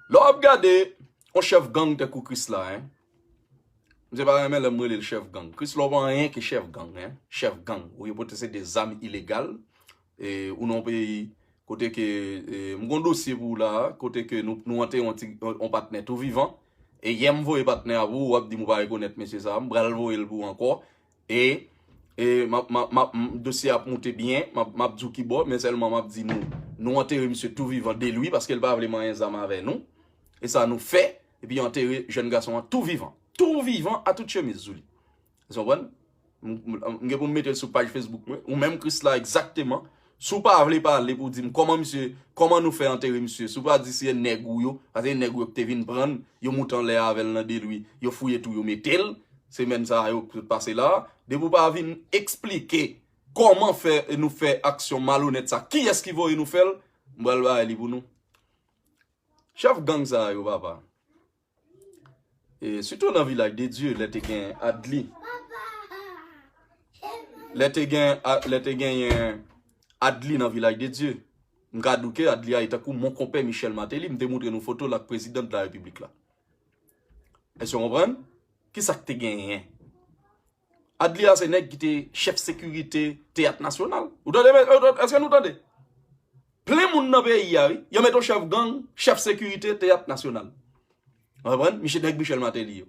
Là, regardez, on chef gang de Chris là, hein. Je ne sais pas même le chef gang. Chris là, pas rien que chef gang, hein. Chef gang. Ou il peut c'est des armes illégales. Et ou non pays, côté que, mon dossier pour là, côté que nous entrons on partenaire tout vivant. Et yem voye partenaire à vous, ou ap di mou pa reconnaître monsieur ça, m'bral voye le pour encore. Et ma dossier a monté bien, m'a dit qui bon, mais seulement m'a dit nous enterrer monsieur tout vivant de lui parce qu'il pas vraiment un zam avec nous. Et ça nous fait, et puis enterrer jeune garçon tout vivant à toute chemise zouli. Vous comprenez? Je vais mettre sur page Facebook ou même Chris là exactement. Si vous ne parler pour dire comment nous fait enterrer monsieur, si vous pas dire si un nègre yo, parce que nègre yo te vinn prendre, yo monte en l'air avec nan de lui, yo fouille tout yo metel, c'est même ça yo passer là, de vous pas venir expliquer comment faire nous faire action malhonnête ça. Qui est-ce qui va nous faire? M'bral ba li pour nous. Chef gang ça yo papa. Et surtout dans le village de Dieu, les te gen Adli. Les te gen Adli dans le village de Dieu. M'gadouke Adli a été comme mon compère Michel Matéli, me démontre une photo la président de la République là. Est-ce que vous comprenez? Qui ça que te gen? Adli a c'est nèg qui était chef sécurité théâtre national. Est-ce que nous entendez? Plein moun dans pays y a mettre chef gang, chef sécurité théâtre national. Vous comprenez? Michel Matéli.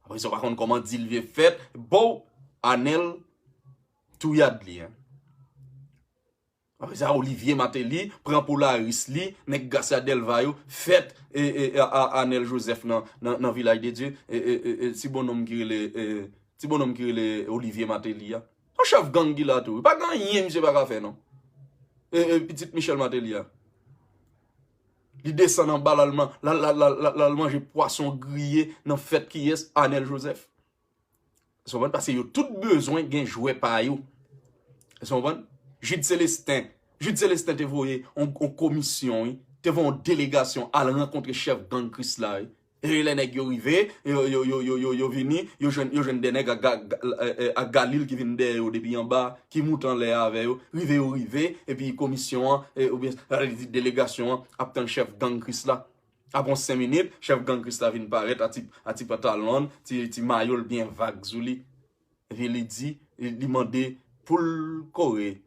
Après ça par contre comment dit le fait bon Anel tout Adli hein. Après ça, Olivier Matéli prend Polaris li, nek Gassia Delvayo, fait à Anel Joseph dans village de Dieu, si bonhomme qui le Olivier Matéli. Un chef gang qui là tout. Pas gagné, monsieur pas faire non. Petit Michel Matéli. Il descend en bas l'allemand, l'allemand j'ai poisson grillé dans fête qui est Anel Joseph. Vous parce que yo tout besoin gen jouer par yo. Vous comprenez? Jude Célestin te voyé en commission, te voyé en délégation à la rencontre chef gang Chris là. Et les nèg yo rivé, yo vini, yo jeune des nèg à Galil qui vinn derrière depuis en bas, qui monte en l'air avec yo, rivé et puis commission ou bien délégation attend chef gang Chris là. Après 5 minutes, chef gang Chris là vient paraître à ti pantalon, ti maillot bien vague zouli. Et il dit, il demandait pour le Corée.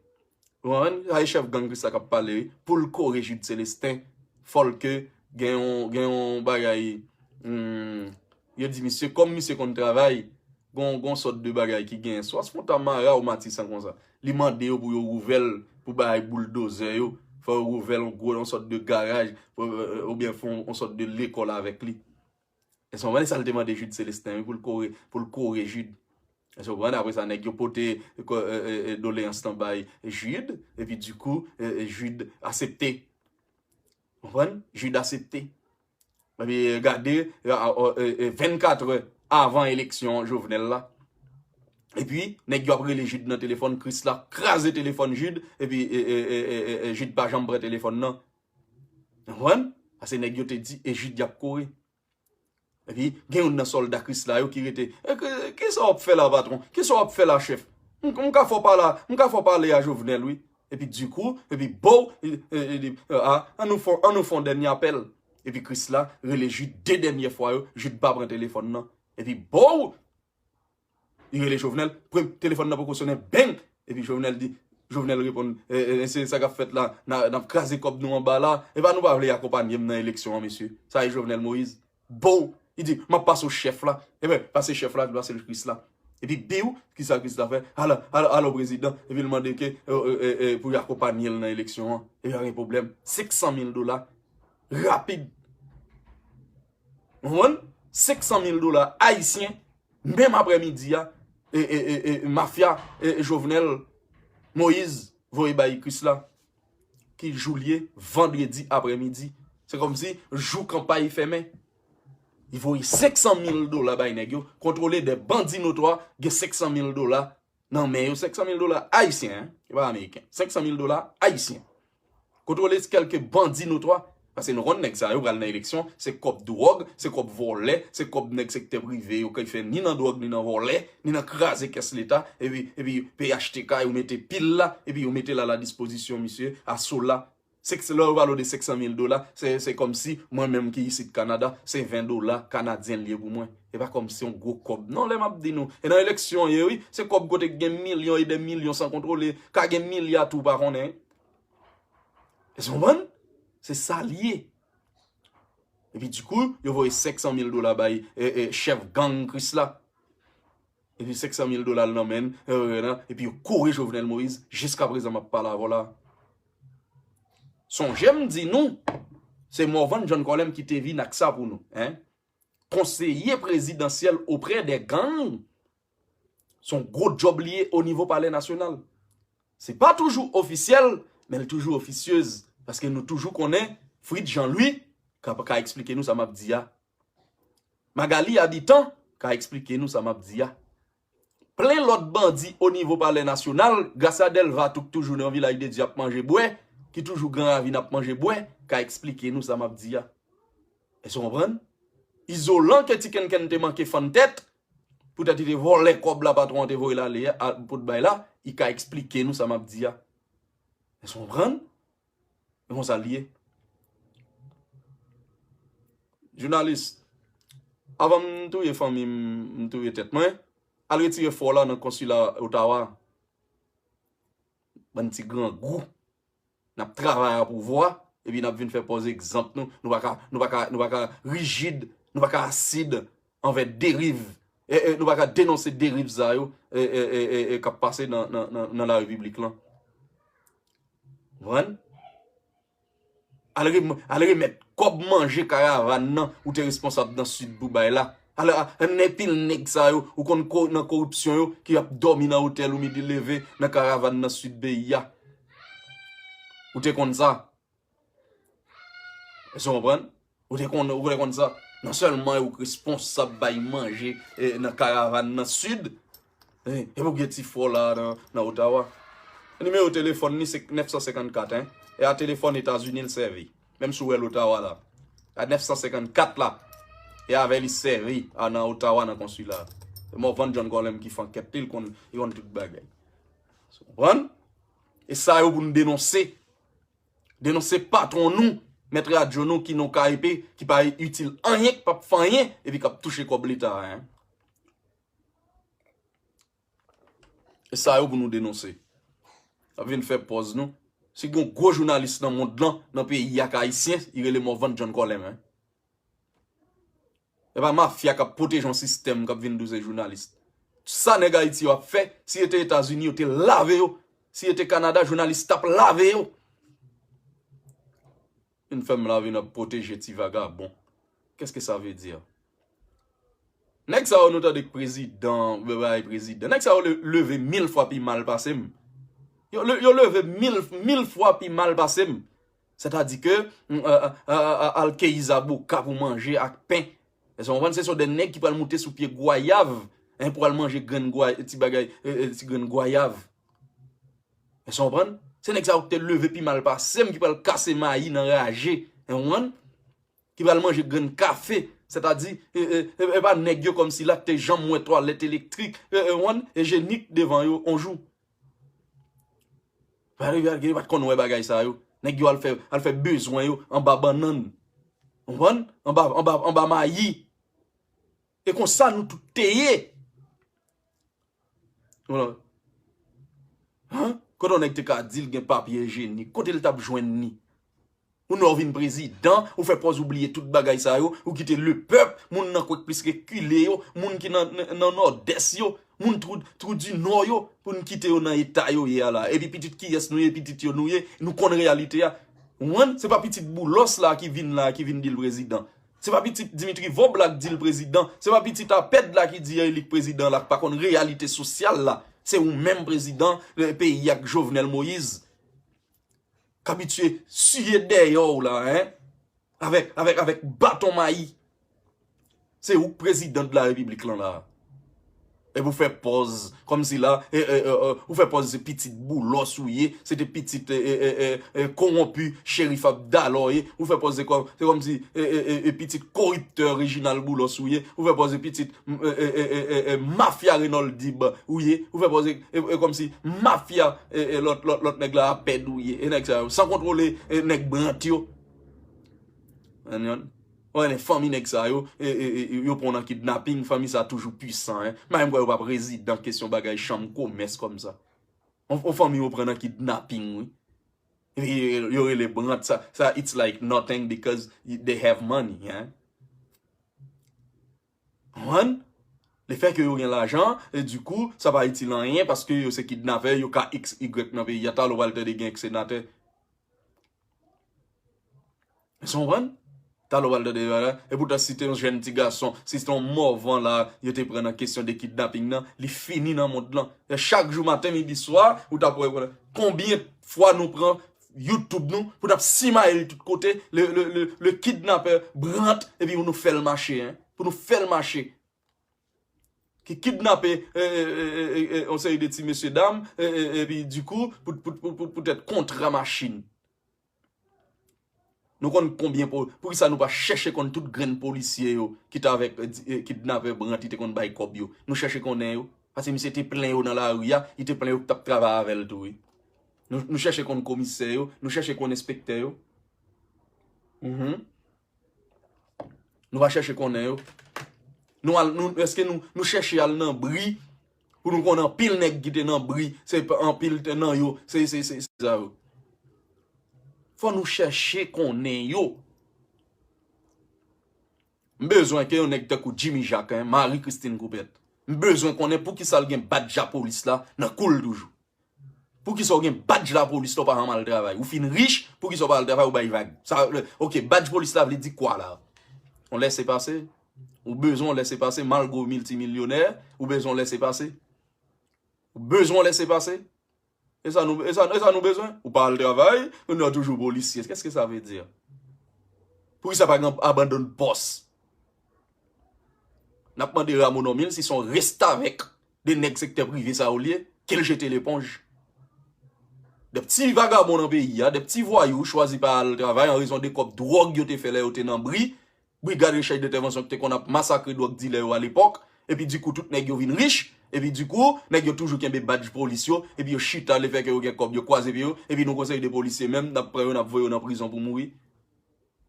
Le chef gang Chris là qui parlé pour le Corée Jude Célestin, faut que gagne bagay. Il dit monsieur comme monsieur qu'on travaille, gon sorte de bagay qui gagne soit spontanément ou Matissan comme ça. Li mandé pour yo rouvel pour bagay bulldozer yo, faut rouvel en gros sorte de garage ou bien font en sorte de l'école avec lui. Et son ça le demande Jude Célestin pour le Corée Jude. Et so après ça nèg yo poté doléance stand-by Jude et puis du coup Jude accepté. Vous comprenez? Jude accepté. Et puis regardez 24 heures avant l'élection Jovenel là. Et puis nèg yo après les Jude dans téléphone Chris là, crasé téléphone Jude et puis Jude pas jambe téléphone non. Vous comprenez? Parce que nèg yo te dit et Jude y a couru. Et puis, il y a un soldat Chris là qui était qu'est-ce qu'on fait là patron? Qu'est-ce qu'on fait là chef? On faut parler à Jovenel oui. Et puis du coup, et puis bon on nous font dernier appel. Et puis Chris là relé Jude deux dernières fois, Jude pas prendre téléphone non. Et puis bon il relé Jovenel, téléphone n'a pas sonné bang et puis Jovenel répond c'est ça qu'a fait là n'a crasé comme nous en bas là et pas nous pas vouloir accompagner dans l'élection monsieur. Ça est Jovenel Moïse. Bon il dit, je passe au chef là. Et bien, passe au chef là, je passe au Christ là. Et puis, Biou, qui ça Christ a fait? Alors, président, et puis, il demande que pour accompagner dans l'élection, il n'y a pas de problème. $600,000, rapide. Vous voyez? $600,000 haïtiens, même après-midi, mafia, Jovenel, Moïse, voyez, Christ là, qui juillet, vendredi après-midi. C'est comme si, joue campagne fermée. Il faut $500,000 bay nèg yo, contrôler des bandits notoires, ge $500,000. Non mais $500,000 haïtiens, pas américain. $500,000 haïtiens. Contrôler quelques bandits notoires parce que nous ron nèg ça yo pral dans élection, c'est cop drogue, c'est cop voler, c'est cop nèg secteur privé yo qui fait ni dans drogue ni dans voler, ni dans craser caisse l'état et puis PHTK ou mettez pile là et puis vous mettez là à la disposition monsieur à Sola Le valeur de 500 000 $, c'est comme si moi-même qui ici de Canada, c'est 20 $ canadiens liés pour moi. Et pas comme si on gros cob. Non, les m'a dit nous. Et dans l'élection, oui, c'est cob côté gagne millions et des millions sans contrôler, ka gagne milliards tout par on est. Et c'est ça lié. Et puis du coup, il voit 500 000 $ by chef gang Chris là. Et puis 500 000 $ l'emmène, et puis il court Jovenel Moïse, jusqu'à présent, je parle là, voilà. Son j'aime dit nous, c'est Morvan John Colem qui te vit avec ça pour nous. Hein? Conseiller présidentiel auprès des gangs, son gros job lié au niveau palais national. C'est pas toujours officiel, mais elle est toujours officieuse. Parce que nous toujours connaissons Fritz Jean-Louis, qui a expliqué nous ça m'a dit. Magali a dit tant, qui a expliqué nous ça m'a dit. Plein l'autre bandits au niveau palais national, Gassadel va toujours dans le village de Diap manger bois, qui toujours grand avis n'a manger bois, qui a expliqué nous ça m'a dit. Est-ce que vous comprenez? Isolant que quelqu'un te manque fan tête, peut-être il volé comme la patron te voyer là pour te là, il a expliqué nous ça m'a dit. Est-ce que vous comprenez? Et on s'allie. Journaliste, avant de tout les familles, tout les têtes, moi, à retirer fort là dans le consulat Ottawa, un petit grand groupe, n'a travaillé pour voir, et puis n'a venu faire poser exemple, nous pas rigide, nous pas acide envers dérive, et nous pas dénoncer dérive ça et qui passé dans la République là. Voilà. Allez remettre comme manger caravane nan ou t'es responsable dans sud Dubaï là. Alors un pile nèg ça yo ou kon dans corruption yo qui a dormi dans hôtel ou midi levé dans caravane dans sud pays ya. Ou t'es comme ça. Est-ce que vous comprenez? Ou t'es comme ça. Non seulement ou responsable bay manger dans caravane dans sud et pour que ti fort là dans Ottawa. Le numéro de téléphone ni c'est 954 hein. Et à téléphone États-Unis le servi. Même sur l'Ottawa là. À 954 là. Et avec le servi à Ottawa dans le consulat. C'est moi Van John Golem qui fait enquête. Il ont tout bagaille. Vous comprenez? Et ça, pour nous dénoncer. Dénoncer patron nous. Mettre à Jono qui n'ont qu'à épée. Qui pas utile rien, qui pas faire rien. Et puis qui a touché comme l'État. Hein? Et ça, pour nous dénoncer. Ça vient faire pause nous. Si un gros journaliste dans le monde, dans le pays haïtien, il est le mot Van John Colem. Hein? Et pas mafia qui protège un système qui vient de ces journalistes. Ça, les Haïti a fait. Si c'était États-Unis, ils ont lavé. Si c'était Canada, journaliste tap lavé. Une femme là vient protéger ti vagabond. Qu'est-ce que ça veut dire? Nek ça on entend des présidents, président. Nek ça levé 1000 fois plus mal passé. Yo levé 1000 fois plus mal passé. C'est-à-dire que Al-Keizabou ka pour manger avec pain. C'est sur des nègres qui peuvent monter sous pied goyave pour aller manger grain goyave. Vous comprenez? C'est nèg ça qui levé plus mal passé qui peuvent casser maïs dans rager. Qui va manger grain café. C'est-à-dire, pas nèg comme si là tes jambes moins toilette électrique et génique devant eux on joue. Pas qu'on ouais bagay ça yo. Nèg yo al fait besoin yo en bas banane. On en bas maïs. Et comme ça nous tout tayé. Voilà. Hein? Quand on est te dit gen papier hygiénique, quand il t'a joindre ni. Ou nou vin président, ou fait pas oublier tout bagay ça yo, ou quitter le peuple, moun nan quoi plus reculé yo, moun qui nan nord-est yo, moun trou du nord yo, pour nous quitter dans état yo là. Et puis petit qui est nou petit yo nous connaît réalité ya. C'est pas petit boulos là qui vient dire le président. C'est pas petit Dimitri Vobla qui dit le président, c'est pas petit tapette là qui dit le président là, par contre réalité sociale là, c'est ou même président le pays avec Jovenel Moïse. Qu'habitué suyer d'ailleurs là hein avec bâton maïs. C'est où président de la République là. Et vous faites pause, comme si là, vous faites pause, ces petites boulots souillés, c'est des petites corrompus, shérif Abdallah, vous faites pause, c'est comme si, petit corrupteur original boulots souillés, vous faites pause, petite mafia Renault Dib, ouillé, vous faites pause, comme si, mafia, l'autre nègre là, à peine ouillé, sans contrôler, nègre brantio. Ouais, les familles nèg ça yo prend un kidnapping, famille ça toujours puissant hein. Même quoi pas président question bagay chambre commerce comme ça. On famille yo prend un kidnapping oui. Et yo les brand ça it's like nothing because they have money hein. One le fait que yo gen l'argent et du coup ça va utile rien parce que yo c'est kidnapper yo ka x y dans pays y a tal Walter de gen sénateur. Ils sont bon? Et pourtant, si t'es un jeune petit garçon, si c'est un morvant là, il te prend en question de kidnapping là, il finit dans le monde là. Et chaque jour matin, midi, soir, ou t'as combien de fois nous prend YouTube nous, pour t'as 6 miles de tout côté, le kidnappeur brante, et puis on nous fait le marché, hein, pour nous faire le marché. Qui kidnappe, on sait des petits messieurs dames, et puis du coup, pour être contre la machine. Nous connaissons combien pour ça nous pas chercher contre toute graine policier qui t'a avec kidnappé branti te contre bay kob yo. Nous chercher connait yo parce que monsieur était plein yo dans la rue il était plein yo t'a travailler avec tout. Nous chercher contre commissaire yo, nous chercher contre inspecteur yo. Nous va chercher connait yo. Nous est-ce que nous chercher al nan bri pour nous connait pile nèg qui te nan bri, c'est en pile nan yo, c'est ça yo. Faut nous chercher qu'on est yo. Besoin que on ait de Jimmy Jacques, Marie-Christine Coupette. Besoin qu'on ait pour qui ça gen badge la police là, nan cool toujours. Pour qui ça gen badge la police là pas mal travail. Ou fin riche pour qui ça pas le travail ou bay vague. Ça OK, badge police là veut dire quoi là? On laisse passer. Ou besoin laisser passer malgré multimillionnaire, ou besoin laisser passer. Ou besoin laisser passer. Et ça nous besoin. Ou pas le travail, on a toujours policier. Qu'est-ce que ça veut dire? Pour ça, par exemple, abandonne poste. N'a pas demandé à mon s'ils sont restés avec des nègres secteur privé, ça au lieu, qu'ils jettent l'éponge. Des petits vagabonds dans le pays, des petits voyous choisis par le travail en raison des copes drogue qui ont fait là, dans le bris, brigade de chef d'intervention qu'on a massacré drogue dealer à l'époque, et puis du coup, tout nègres viennent riches. Et puis du coup, nèg yo toujours kembe badge policier et puis yo chita le fait que yo gen kob yo croiser et puis nous conseil de policiers même d'après on a voyé en prison pour mourir.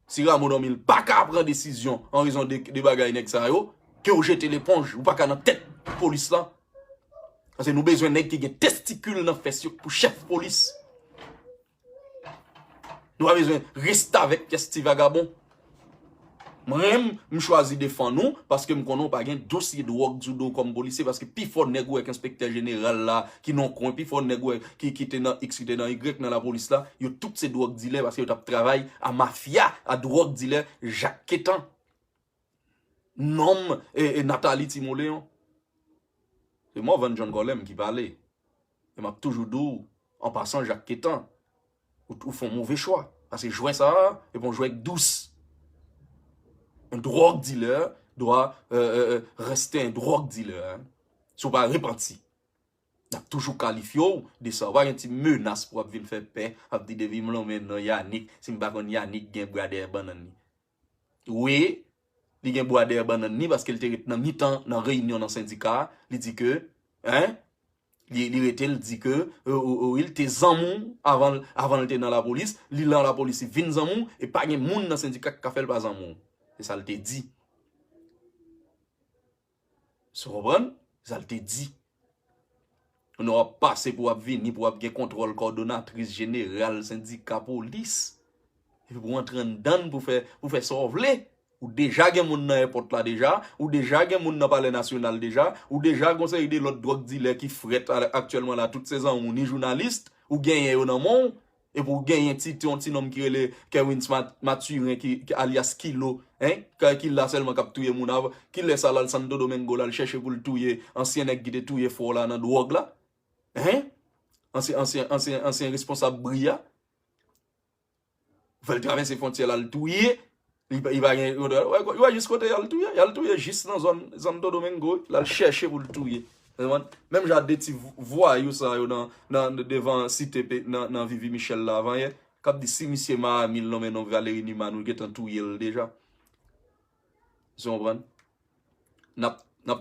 Si Ramon Mil pas ka prendre décision en raison de bagay nèg ça yo, que yo jeter l'éponge ou pas ka dans tête police là. Parce que nous besoin nèg qui gen testicule dans fesse pour chef police. Nous avons besoin rester avec ce vagabond. Moi-même, je choisis de défendre nous parce que je ne connais pas un dossier de work judo comme policier parce que plus fort nègre avec inspecteur général là qui non coin plus fort nègre qui était dans X qui était dans Y dans la police là, yo toutes ces drogue dealers parce que yo travail à mafia, à drogue dealer Jacques Quétan. Nom et Nathalie Timoléon. C'est moi Van John Golem qui parlait. Et m'a toujours dit en passant Jacques Quétan ou font mauvais choix parce que jouer ça et vont jouer avec douce. Un drogue dealer doit rester un drogue dealer. Hein. Si on pas repenti. On a toujours qualifié de ça. On a une petite menace pour venir faire paix. On a dit de vivre maintenant Yannick. Si on ne Yannick gen boader banane. Oui, il gen boader banane parce qu'il était dans mi-temps dans réunion dans syndicat. Il dit que, hein, il dit que il était zamou avant il était dans la police. Il dans la police, il vient zamou et pas de monde dans le syndicat qui fait pas zamou. C'est ça, il te dit. Tu comprends? Ça, il te dit. On aura passé pour venir pour avoir contrôle coordonnatrice générale syndicat police. Et puis pour entrer dedans pour faire sauver. Ou déjà, il y a des gens dans l'aéroport là déjà. Ou déjà, il y a des gens dans le palais national déjà. Ou déjà, conseil de l'autre drogue dealer qui frette actuellement là, toutes ces ans, ou ni journaliste, ou gagne dans le monde. Et pour gagner un petit nom qui est le Kevin Mathurin, qui alias Kilo, hein, qui l'a seulement capturé mon ave, qui laisse à la Santo Domingo là, le chercher pour le tuer, ancien nèg qui te tuer fort là dans drogue là, hein, ancien responsable brillant, fait traverser frontière là, le tuer, Il va juste côté, il a le touye juste dans zone de Domingo, il a cherché pour le touyer. Même j'ai des petits voyous ça devant cité dans Vivi Michel là avant hier. Quand dit si monsieur m'a mis nommé non Valérie Niman ou getan touyer déjà. Vous comprenez? N'a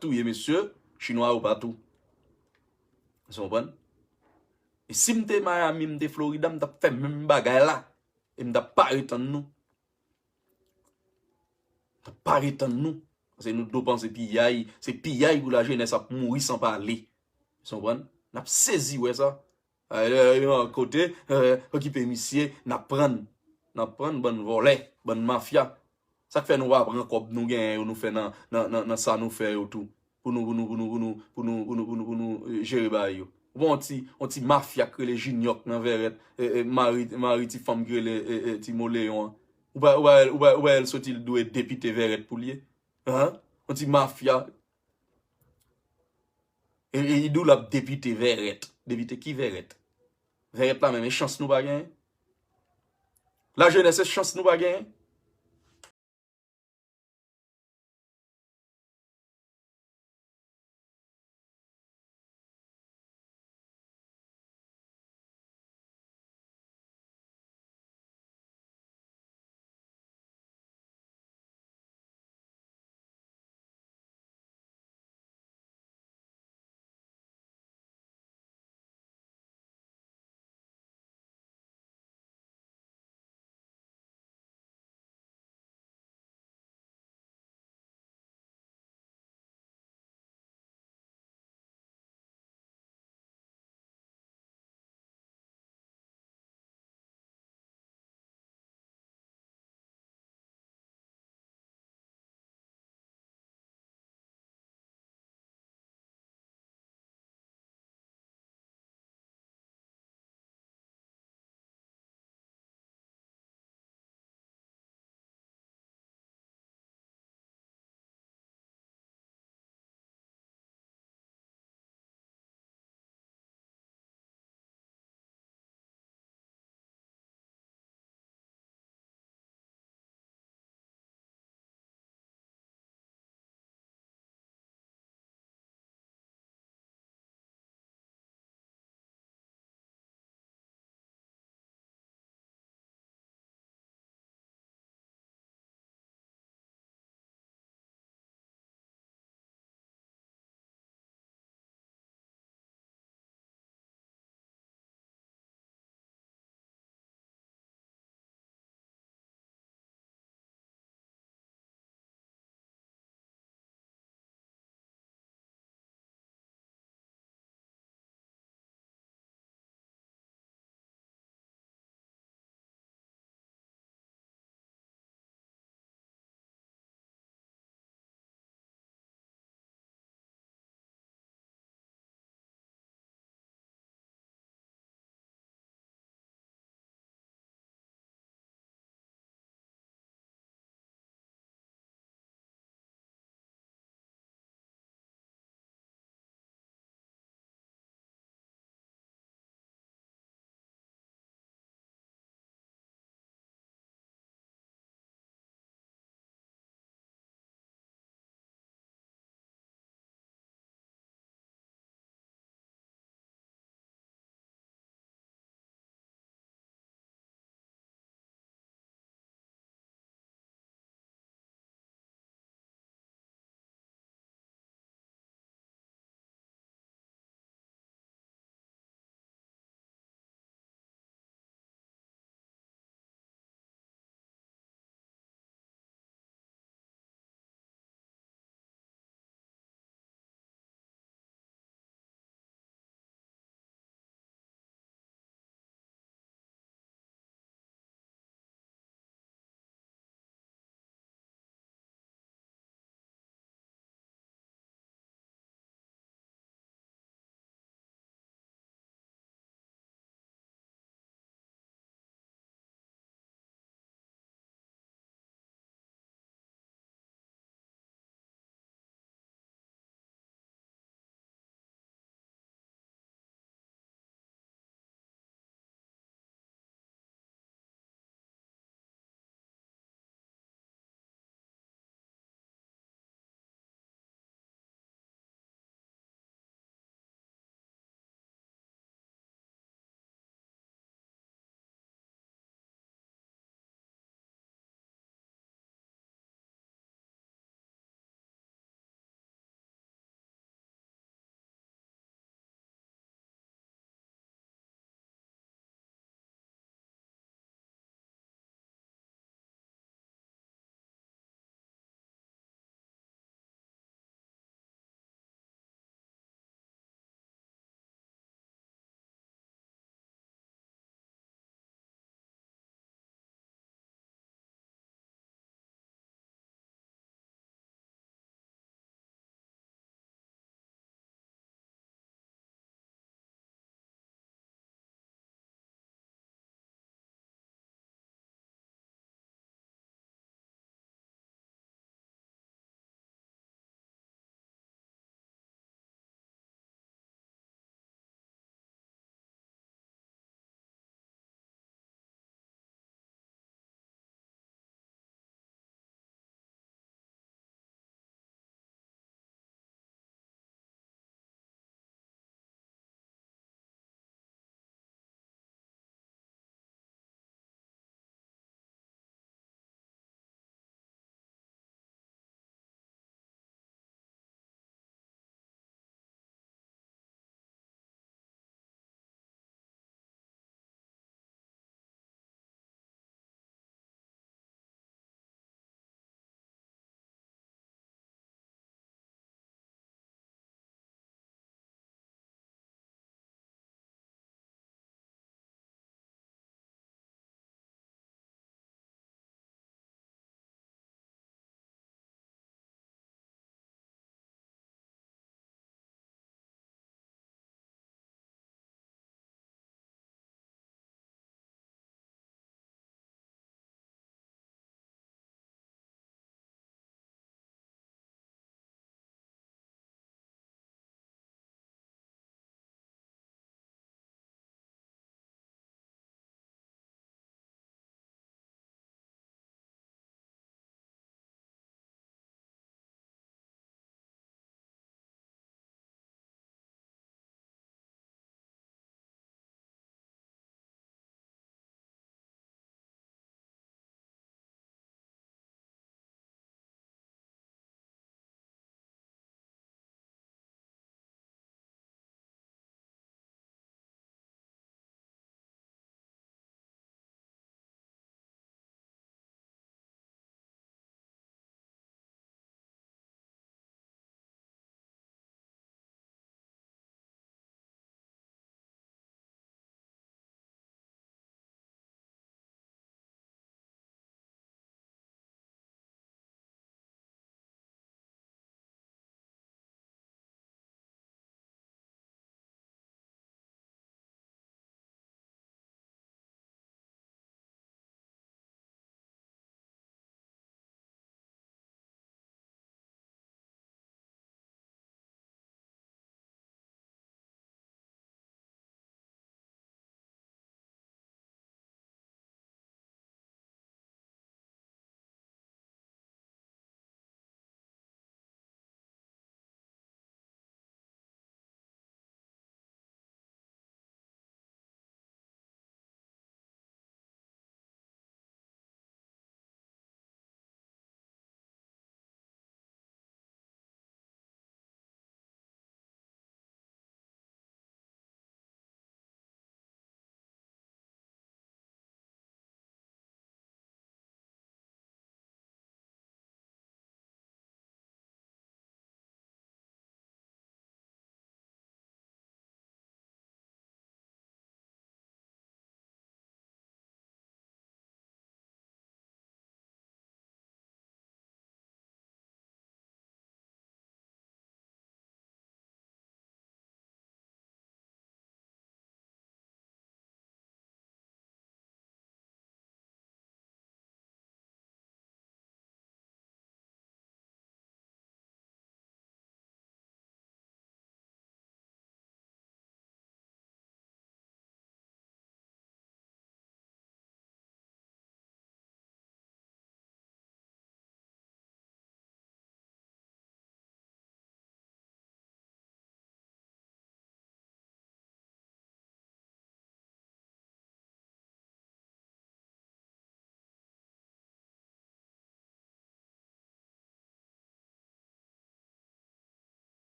touyer monsieur chinois ou partout. Vous comprenez? Et si m'te Miami, m'te Florida, m'ta fait même bagay là. Et m'ta pas étant nous. T'as pas étant nous. C'est nous deux penser pillaille, c'est pillaille pour la jeunesse à mourir sans parler. Vous comprenez? N'a saisi ouais ça. À côté, occuper monsieur, n'a prendre bonne volet, bonne mafia. Ça fait nous apprendre comme nous gagne, nous fait dans ça nous fait tout pour nous gérer bail. Bon on ti mafia que les juniors dans verret mari ti femme que les ti moléon. Ou elle sont-ils doué député verret pour lier. Hein? On ti mafia et il dou la député verret. Député qui verret? Verret là même chance nous pas gagner. La jeunesse chance nous pas gagner.